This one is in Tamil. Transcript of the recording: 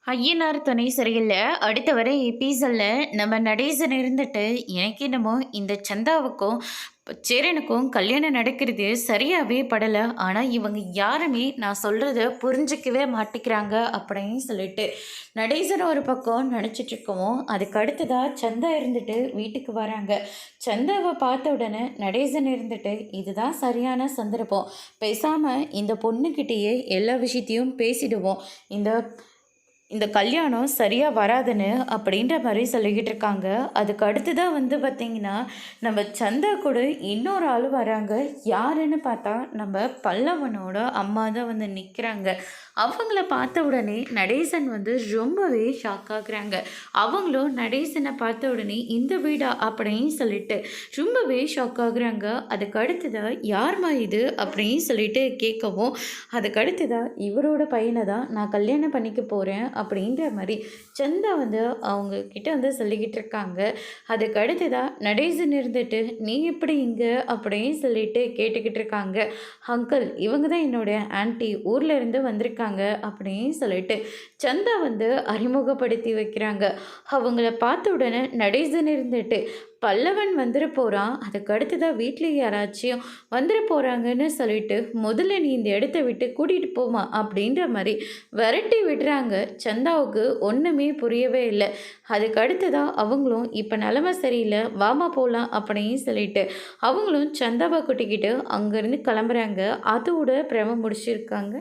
ஐயனார் துணை சரியில்ல. அடுத்து வர எபிசோட்ல நம்ம நடேசன் இருந்துட்டு, எனக்கு என்னமோ இந்த சந்தாவுக்கும், சேரனுக்கும் கல்யாணம் நடக்கிறது சரியாவே படல. ஆனா இவங்க யாருமே நான் சொல்றத புரிஞ்சுக்கவே மாட்டேங்கிறாங்க அப்படின்னு சொல்லிட்டு, நடேசன் ஒரு பக்கம் நினச்சிட்டு இருக்கவும், அதுக்கு அடுத்ததா சந்தா இருந்துட்டு வீட்டுக்கு வராங்க. சந்தாவை பார்த்த உடனே நடேசன் இருந்துட்டு, இதுதான் சரியான சந்தர்ப்பம். பேசாம இந்த பொண்ணுக்கிட்டேயே எல்லா விஷயத்தையும் பேசிடுவோம். இந்த இந்த கல்யாணம் சரியாக வராதுன்னு அப்படின்ற மாதிரி சொல்லிக்கிட்டு இருக்காங்க. அதுக்கு அடுத்ததாக வந்து பார்த்திங்கன்னா, நம்ம சந்தா கூட இன்னொரு ஆள் வராங்க. யாருன்னு பார்த்தா நம்ம பல்லவனோட அம்மா தான் வந்து நிற்கிறாங்க. அவங்கள பார்த்த உடனே நடேசன் வந்து ரொம்பவே ஷாக் ஆகுறாங்க. அவங்களும் நடேசனை பார்த்த உடனே இந்த வீடா அப்படின்னு சொல்லிட்டு ரொம்பவே ஷாக் ஆகுறாங்க. அதுக்கு அடுத்ததாக யார்மா இது அப்படின்னு சொல்லிட்டு கேட்கவும், அதுக்கு அடுத்ததாக இவரோட பையனை தான் நான் கல்யாணம் பண்ணிக்க போகிறேன் அப்படின்ற மாதிரி சந்தா வந்து அவங்க கிட்ட வந்து சொல்லிக்கிட்டு இருக்காங்க. அதுக்கு அடுத்ததாக நடேசன் இருந்துட்டு நீ எப்படி இங்கே அப்படின்னு சொல்லிட்டு கேட்டுக்கிட்டு இருக்காங்க. அங்கிள் இவங்க தான் என்னுடைய ஆன்ட்டி ஊரில் இருந்து வந்திருக்காங்க அப்படின்னு சொல்லிட்டு சந்தா வந்து அறிமுகப்படுத்தி வைக்கிறாங்க. அவங்கள பார்த்த உடனே நடேசன் இருந்துட்டு பல்லவன் வந்துட போகிறான், அதுக்கு அடுத்ததாக வீட்டில் யாராச்சும் வந்துட போகிறாங்கன்னு சொல்லிட்டு முதல்ல நீ இந்த இடத்த விட்டு கூட்டிகிட்டு போமா அப்படின்ற மாதிரி விரட்டி விடுறாங்க. சந்தாவுக்கு ஒன்றுமே புரியவே இல்லை. அதுக்கு அடுத்ததாக அவங்களும் இப்போ நிலமை சரியில்லை வாமா போகலாம் அப்படின்னு சொல்லிட்டு அவங்களும் சந்தாவை கூட்டிக்கிட்டு அங்கேருந்து கிளம்புறாங்க. அதோட பிரம முடிச்சிருக்காங்க.